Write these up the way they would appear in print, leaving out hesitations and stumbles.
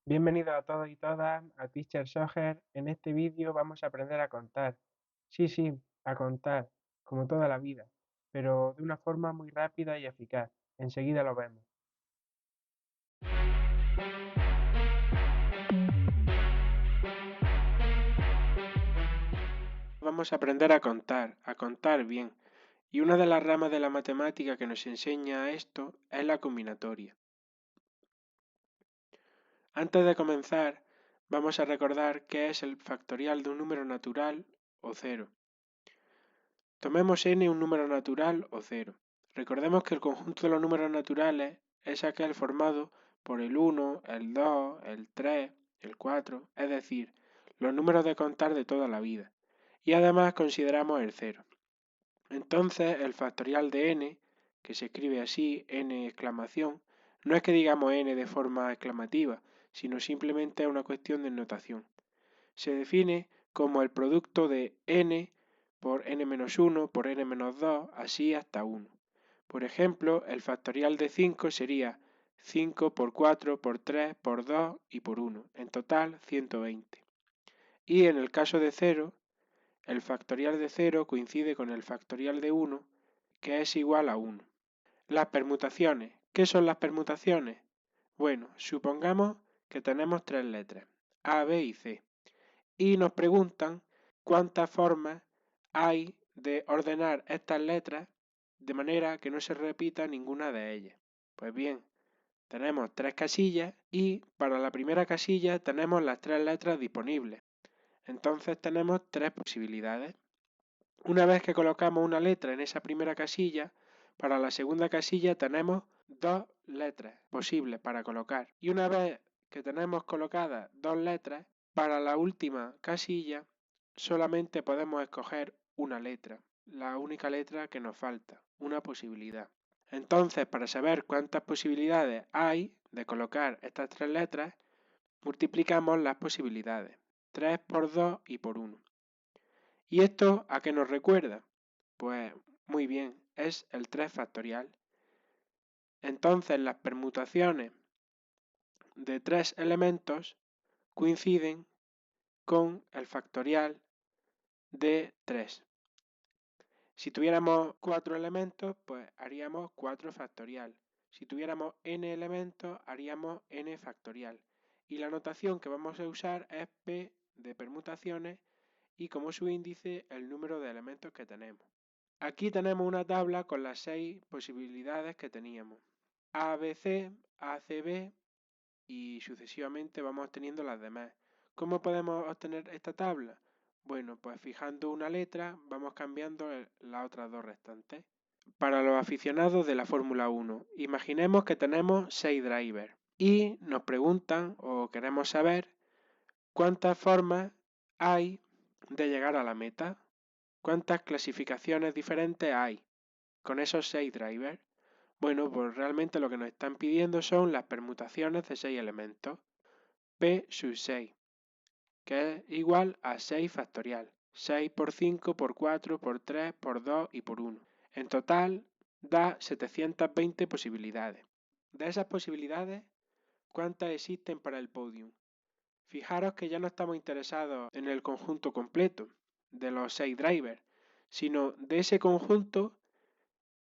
Bienvenidos a todos y todas a Teacher Soccer. En este vídeo vamos a aprender a contar. Sí, a contar, como toda la vida, pero de una forma muy rápida y eficaz. Enseguida lo vemos. Vamos a aprender a contar bien. Y una de las ramas de la matemática que nos enseña esto es la combinatoria. Antes de comenzar, vamos a recordar qué es el factorial de un número natural o cero. Tomemos n un número natural o cero. Recordemos que el conjunto de los números naturales es aquel formado por el 1, el 2, el 3, el 4, es decir, los números de contar de toda la vida. Y además consideramos el cero. Entonces el factorial de n, que se escribe así, n exclamación, no es que digamos n de forma exclamativa, sino simplemente es una cuestión de notación. Se define como el producto de n por n-1 por n-2, así hasta 1. Por ejemplo, el factorial de 5 sería 5 por 4 por 3 por 2 y por 1, en total 120. Y en el caso de 0, el factorial de 0 coincide con el factorial de 1, que es igual a 1. Las permutaciones. ¿Qué son las permutaciones? Bueno, supongamos que tenemos tres letras, A, B y C, y nos preguntan cuántas formas hay de ordenar estas letras de manera que no se repita ninguna de ellas. Pues bien, tenemos tres casillas y para la primera casilla tenemos las tres letras disponibles. Entonces tenemos tres posibilidades. Una vez que colocamos una letra en esa primera casilla, para la segunda casilla tenemos dos letras posibles para colocar. Y una vez que tenemos colocadas dos letras, para la última casilla solamente podemos escoger una letra, la única letra que nos falta, una posibilidad. Entonces, para saber cuántas posibilidades hay de colocar estas tres letras, multiplicamos las posibilidades, 3 por 2 y por 1. ¿Y esto a qué nos recuerda? Pues muy bien, es el 3 factorial. Entonces las permutaciones de tres elementos coinciden con el factorial de 3. Si tuviéramos 4 elementos, pues haríamos 4 factorial. Si tuviéramos n elementos, haríamos n factorial. Y la notación que vamos a usar es p de permutaciones y como su índice el número de elementos que tenemos. Aquí tenemos una tabla con las 6 posibilidades que teníamos. A, B, C, A, C, B y sucesivamente vamos obteniendo las demás. ¿Cómo podemos obtener esta tabla? Bueno, pues fijando una letra vamos cambiando las otras dos restantes. Para los aficionados de la Fórmula 1, imaginemos que tenemos 6 drivers y nos preguntan o queremos saber cuántas formas hay de llegar a la meta, cuántas clasificaciones diferentes hay con esos 6 drivers. Bueno, pues realmente lo que nos están pidiendo son las permutaciones de 6 elementos. P sub 6, que es igual a 6 factorial. 6 por 5 por 4 por 3 por 2 y por 1. En total da 720 posibilidades. De esas posibilidades, ¿cuántas existen para el podium? Fijaros que ya no estamos interesados en el conjunto completo de los 6 drivers, sino de ese conjunto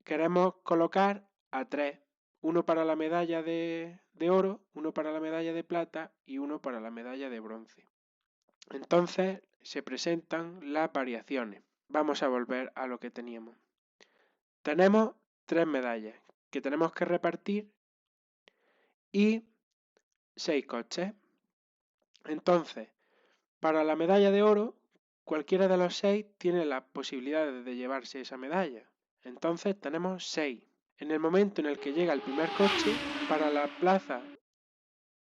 queremos colocar a 3, uno para la medalla de oro, uno para la medalla de plata y uno para la medalla de bronce. Entonces se presentan las variaciones. Vamos a volver a lo que teníamos. Tenemos 3 medallas que tenemos que repartir y 6 coches. Entonces, para la medalla de oro, cualquiera de los 6 tiene las posibilidades de llevarse esa medalla. Entonces tenemos 6. En el momento en el que llega el primer coche, para la plaza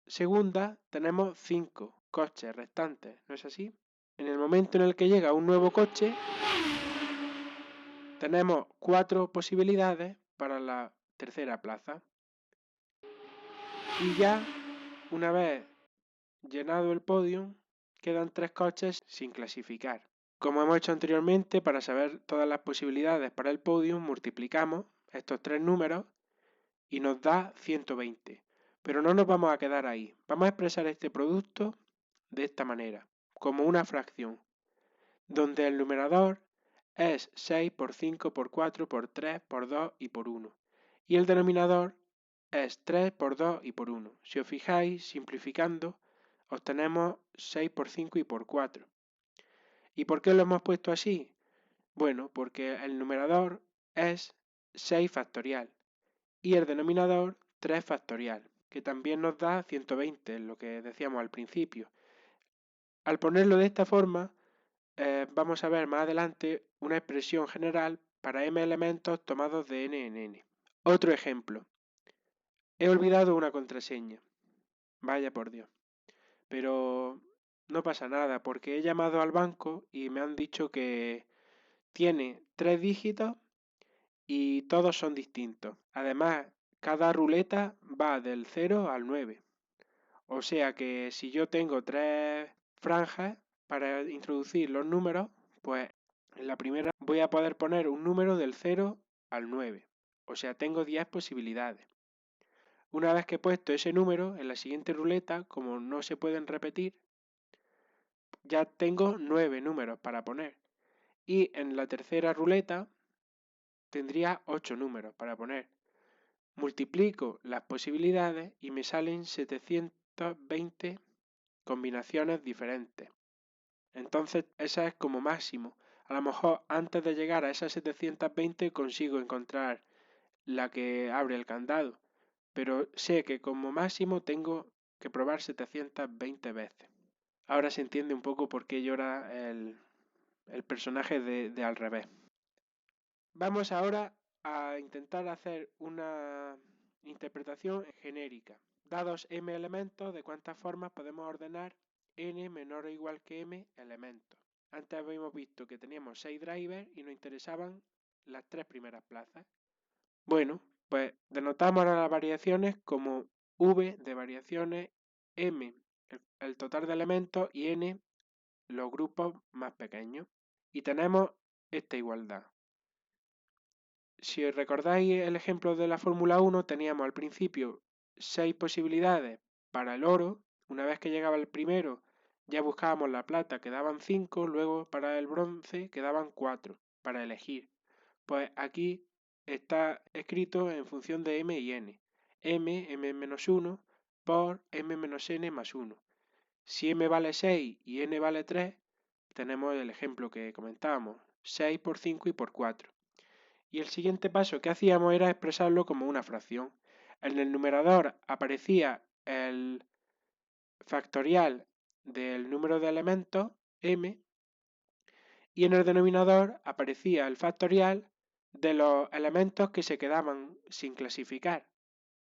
segunda tenemos 5 coches restantes, ¿no es así? En el momento en el que llega un nuevo coche, tenemos 4 posibilidades para la tercera plaza. Y ya, una vez llenado el podium, quedan 3 coches sin clasificar. Como hemos hecho anteriormente, para saber todas las posibilidades para el podium, multiplicamos estos 3 números y nos da 120. Pero no nos vamos a quedar ahí. Vamos a expresar este producto de esta manera, como una fracción, donde el numerador es 6 por 5 por 4 por 3 por 2 y por 1. Y el denominador es 3 por 2 y por 1. Si os fijáis, simplificando, obtenemos 6 por 5 y por 4. ¿Y por qué lo hemos puesto así? Bueno, porque el numerador es 6 factorial y el denominador 3 factorial, que también nos da 120, lo que decíamos al principio. Al ponerlo de esta forma, vamos a ver más adelante una expresión general para m elementos tomados de n en n. Otro ejemplo. He olvidado una contraseña. Vaya por Dios. Pero no pasa nada porque he llamado al banco y me han dicho que tiene 3 dígitos y todos son distintos. Además, cada ruleta va del 0 al 9. O sea que si yo tengo 3 franjas para introducir los números, pues en la primera voy a poder poner un número del 0 al 9. O sea, tengo 10 posibilidades. Una vez que he puesto ese número, en la siguiente ruleta, como no se pueden repetir, ya tengo 9 números para poner. Y en la tercera ruleta tendría 8 números para poner. Multiplico las posibilidades y me salen 720 combinaciones diferentes. Entonces esa es como máximo. A lo mejor antes de llegar a esas 720 consigo encontrar la que abre el candado. Pero sé que como máximo tengo que probar 720 veces. Ahora se entiende un poco por qué llora el personaje de Al revés. Vamos ahora a intentar hacer una interpretación genérica. Dados m elementos, ¿de cuántas formas podemos ordenar n menor o igual que m elementos? Antes habíamos visto que teníamos 6 drivers y nos interesaban las 3 primeras plazas. Bueno, pues denotamos ahora las variaciones como v de variaciones, m el total de elementos y n los grupos más pequeños. Y tenemos esta igualdad. Si os recordáis el ejemplo de la Fórmula 1, teníamos al principio 6 posibilidades para el oro. Una vez que llegaba el primero, ya buscábamos la plata, quedaban 5, luego para el bronce quedaban 4 para elegir. Pues aquí está escrito en función de m y n. m-1 por m-n más 1. Si m vale 6 y n vale 3, tenemos el ejemplo que comentábamos, 6 por 5 y por 4. Y el siguiente paso que hacíamos era expresarlo como una fracción. En el numerador aparecía el factorial del número de elementos, m, y en el denominador aparecía el factorial de los elementos que se quedaban sin clasificar.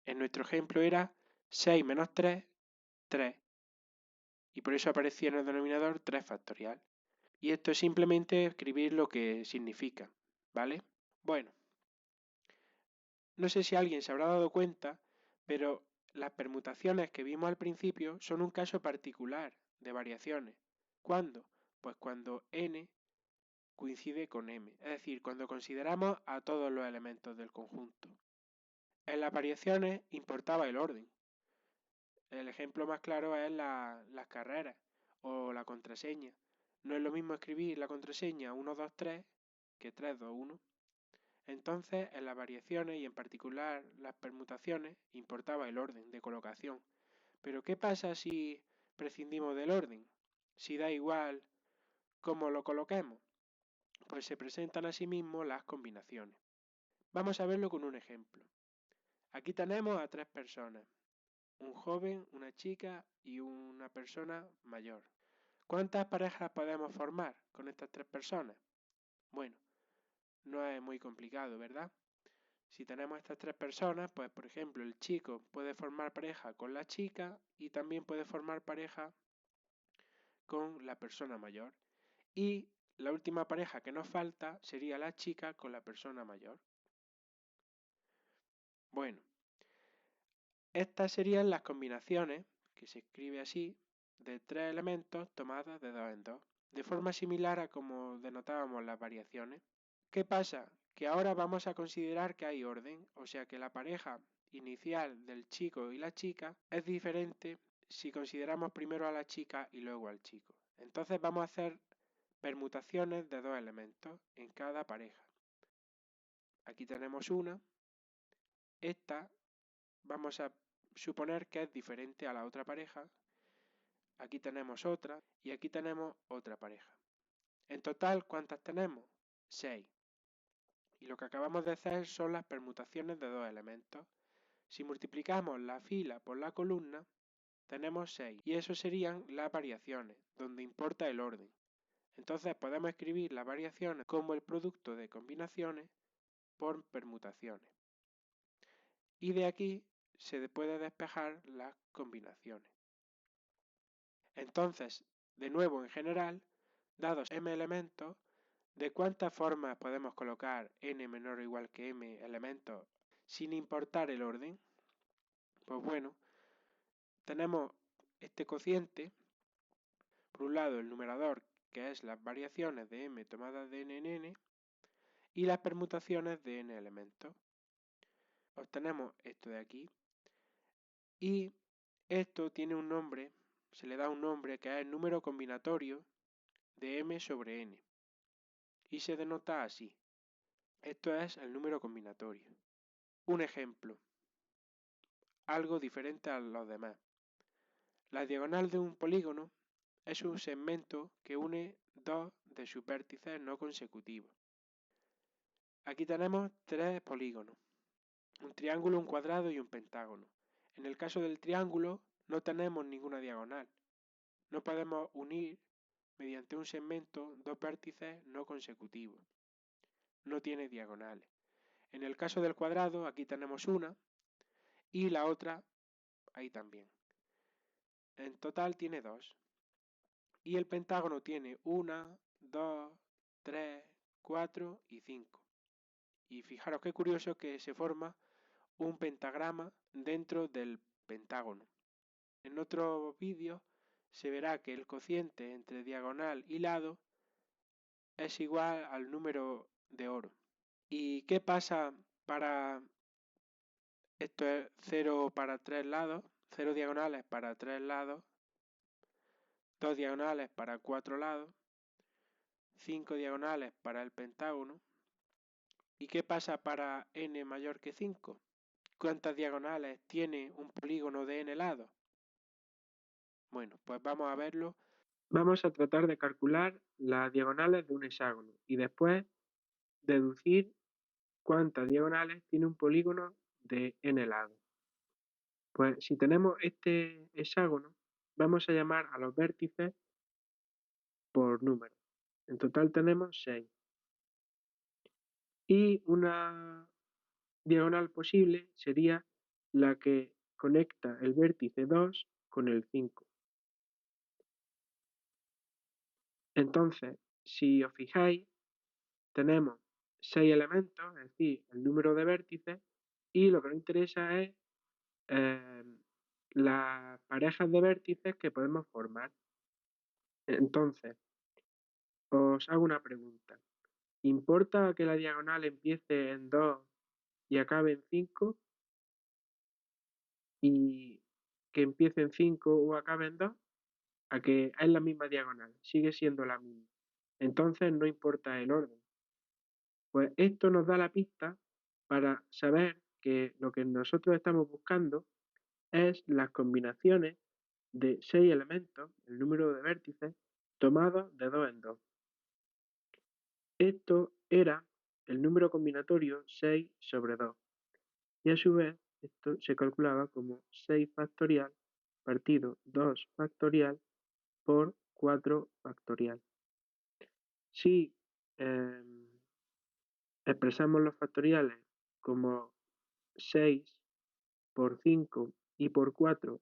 En nuestro ejemplo era 6 menos 3, 3. Y por eso aparecía en el denominador 3 factorial. Y esto es simplemente escribir lo que significa, ¿vale? Bueno. No sé si alguien se habrá dado cuenta, pero las permutaciones que vimos al principio son un caso particular de variaciones. ¿Cuándo? Pues cuando n coincide con m, es decir, cuando consideramos a todos los elementos del conjunto. En las variaciones importaba el orden. El ejemplo más claro es las carreras o la contraseña. No es lo mismo escribir la contraseña 1, 2, 3 que 3, 2, 1. Entonces, en las variaciones y en particular las permutaciones, importaba el orden de colocación. Pero ¿qué pasa si prescindimos del orden? Si da igual cómo lo coloquemos, pues se presentan asimismo las combinaciones. Vamos a verlo con un ejemplo. Aquí tenemos a 3 personas, un joven, una chica y una persona mayor. ¿Cuántas parejas podemos formar con estas 3 personas? Bueno, no es muy complicado, ¿verdad? Si tenemos estas 3 personas, pues por ejemplo el chico puede formar pareja con la chica y también puede formar pareja con la persona mayor. Y la última pareja que nos falta sería la chica con la persona mayor. Bueno, estas serían las combinaciones, que se escribe así, de 3 elementos tomadas de 2 en 2, de forma similar a como denotábamos las variaciones. ¿Qué pasa? Que ahora vamos a considerar que hay orden, o sea que la pareja inicial del chico y la chica es diferente si consideramos primero a la chica y luego al chico. Entonces vamos a hacer permutaciones de dos elementos en cada pareja. Aquí tenemos una. Esta vamos a suponer que es diferente a la otra pareja. Aquí tenemos otra y aquí tenemos otra pareja. En total, ¿cuántas tenemos? 6. Y lo que acabamos de hacer son las permutaciones de dos elementos. Si multiplicamos la fila por la columna, tenemos 6. Y eso serían las variaciones, donde importa el orden. Entonces podemos escribir las variaciones como el producto de combinaciones por permutaciones. Y de aquí se puede despejar las combinaciones. Entonces, de nuevo en general, dados m elementos, ¿de cuántas formas podemos colocar n menor o igual que m elementos sin importar el orden? Pues bueno, tenemos este cociente, por un lado el numerador, que es las variaciones de m tomadas de n en n, y las permutaciones de n elementos. Obtenemos esto de aquí, y esto tiene un nombre, se le da un nombre que es el número combinatorio de m sobre n, y se denota así. Esto es el número combinatorio. Un ejemplo, algo diferente a los demás. La diagonal de un polígono es un segmento que une dos de sus vértices no consecutivos. Aquí tenemos tres polígonos, un triángulo, un cuadrado y un pentágono. En el caso del triángulo no tenemos ninguna diagonal. No podemos unir mediante un segmento dos vértices no consecutivos. No tiene diagonales. En el caso del cuadrado aquí tenemos una y la otra ahí también. En total tiene dos. Y el pentágono tiene 1, 2, 3, 4 y 5. Y fijaros qué curioso que se forma un pentagrama dentro del pentágono. En otro vídeo se verá que el cociente entre diagonal y lado es igual al número de oro. ¿Y qué pasa para esto? Es 0 para 3 lados, 0 diagonales para 3 lados, 2 diagonales para 4 lados, 5 diagonales para el pentágono. ¿Y qué pasa para n mayor que 5? ¿Cuántas diagonales tiene un polígono de n lados? Bueno, pues vamos a verlo. Vamos a tratar de calcular las diagonales de un hexágono y después deducir cuántas diagonales tiene un polígono de n lados. Pues si tenemos este hexágono, vamos a llamar a los vértices por número. En total tenemos 6. Y una diagonal posible sería la que conecta el vértice 2 con el 5. Entonces, si os fijáis, tenemos 6 elementos, es decir, el número de vértices, y lo que nos interesa es las parejas de vértices que podemos formar. Entonces, os hago una pregunta. ¿Importa que la diagonal empiece en 2 y acabe en 5? ¿Y que empiece en 5 o acabe en 2? A que es la misma diagonal, sigue siendo la misma. Entonces no importa el orden. Pues esto nos da la pista para saber que lo que nosotros estamos buscando es las combinaciones de 6 elementos, el número de vértices, tomados de 2 en 2. Esto era el número combinatorio 6 sobre 2. Y a su vez, esto se calculaba como 6 factorial partido 2 factorial por 4 factorial. Si expresamos los factoriales como 6 por 5 y por 4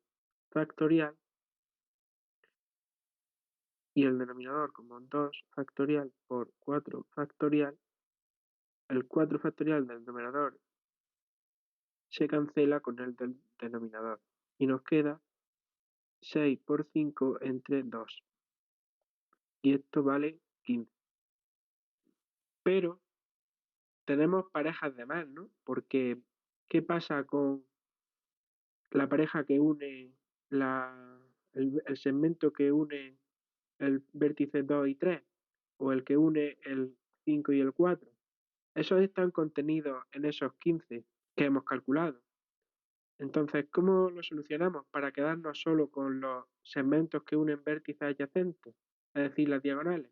factorial y el denominador como 2 factorial por 4 factorial, el 4 factorial del numerador se cancela con el del denominador y nos queda 6 por 5 entre 2 y esto vale 15. Pero tenemos parejas de más, ¿no? Porque ¿qué pasa con la pareja que une el segmento que une el vértice 2 y 3 o el que une el 5 y el 4. Esos están contenidos en esos 15 que hemos calculado. Entonces, ¿cómo lo solucionamos para quedarnos solo con los segmentos que unen vértices adyacentes, es decir, las diagonales?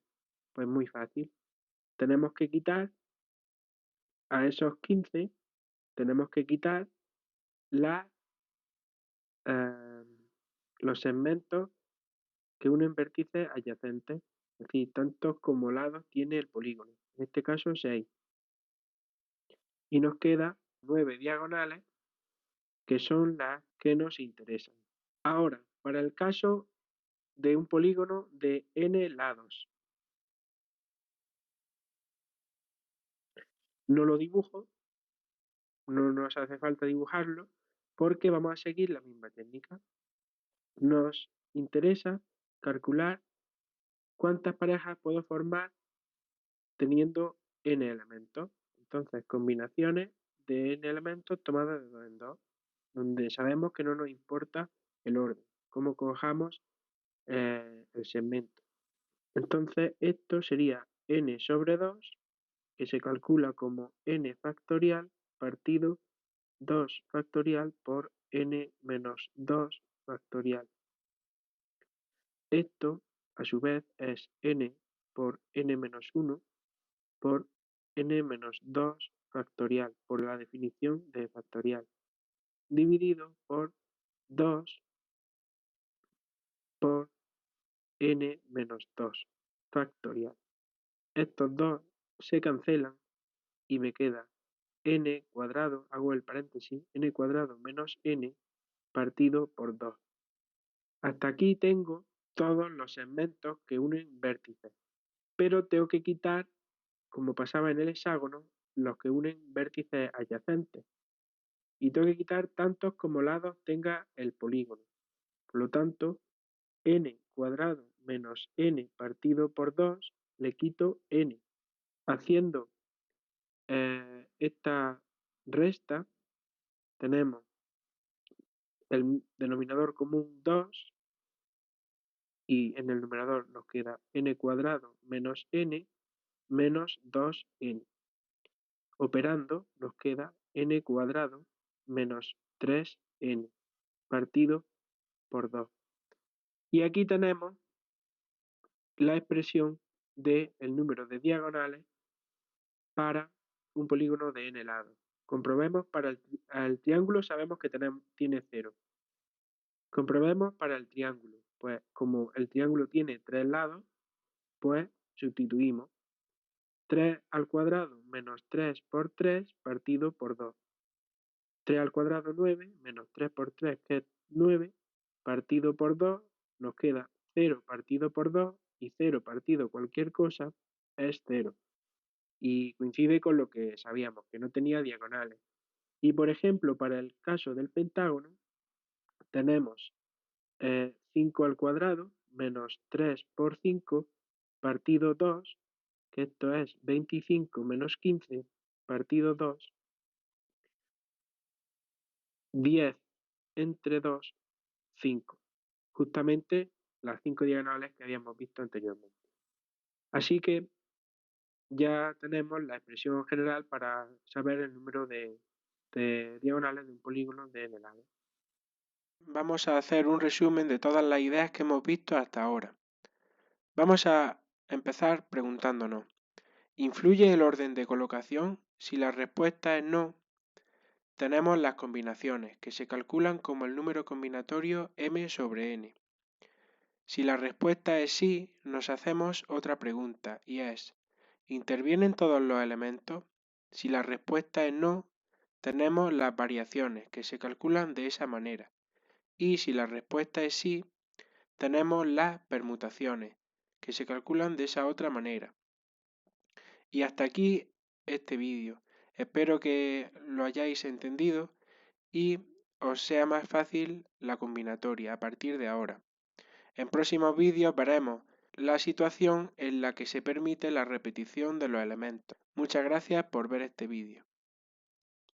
Pues muy fácil. Tenemos que quitar a esos 15, tenemos que quitar eh, los segmentos que unen vértices adyacentes, es decir, tantos como lados tiene el polígono, en este caso 6. Y nos queda 9 diagonales, que son las que nos interesan. Ahora, para el caso de un polígono de n lados, no lo dibujo, no nos hace falta dibujarlo, porque vamos a seguir la misma técnica. Nos interesa calcular cuántas parejas puedo formar teniendo n elementos. Entonces, combinaciones de n elementos tomadas de 2 en 2, donde sabemos que no nos importa el orden, cómo cojamos el segmento. Entonces, esto sería n sobre 2, que se calcula como n factorial partido 2 factorial por n menos 2 factorial. Esto, a su vez, es n por n menos 1 por n menos 2 factorial, por la definición de factorial, dividido por 2 por n menos 2 factorial. Estos dos se cancelan y me queda n cuadrado, hago el paréntesis, n cuadrado menos n partido por 2. Hasta aquí tengo todos los segmentos que unen vértices, pero tengo que quitar, como pasaba en el hexágono, los que unen vértices adyacentes. Y tengo que quitar tantos como lados tenga el polígono. Por lo tanto, n cuadrado menos n partido por 2 le quito n. Haciendo esta resta, tenemos el denominador común 2 y en el numerador nos queda n cuadrado menos n menos 2n. Operando nos queda n cuadrado menos 3n partido por 2. Y aquí tenemos la expresión del número de diagonales para un polígono de n lados. Comprobemos para el triángulo, sabemos que tiene 0. Comprobemos para el triángulo, pues como el triángulo tiene 3 lados, pues sustituimos 3 al cuadrado menos 3 por 3 partido por 2. 3 al cuadrado 9 menos 3 por 3, que es 9, partido por 2, nos queda 0 partido por 2 y 0 partido cualquier cosa es 0. Y coincide con lo que sabíamos, que no tenía diagonales. Y por ejemplo, para el caso del pentágono, tenemos 5 al cuadrado menos 3 por 5 partido 2, que esto es 25 menos 15 partido 2, 10 entre 2, 5. Justamente las 5 diagonales que habíamos visto anteriormente. Así que ya tenemos la expresión general para saber el número de diagonales de un polígono de n lados. Vamos a hacer un resumen de todas las ideas que hemos visto hasta ahora. Vamos a empezar preguntándonos, ¿influye el orden de colocación? Si la respuesta es no, tenemos las combinaciones, que se calculan como el número combinatorio m sobre n. Si la respuesta es sí, nos hacemos otra pregunta, y es, ¿intervienen todos los elementos? Si la respuesta es no, tenemos las variaciones, que se calculan de esa manera. Y si la respuesta es sí, tenemos las permutaciones, que se calculan de esa otra manera. Y hasta aquí este vídeo. Espero que lo hayáis entendido y os sea más fácil la combinatoria a partir de ahora. En próximos vídeos veremos la situación en la que se permite la repetición de los elementos. Muchas gracias por ver este vídeo.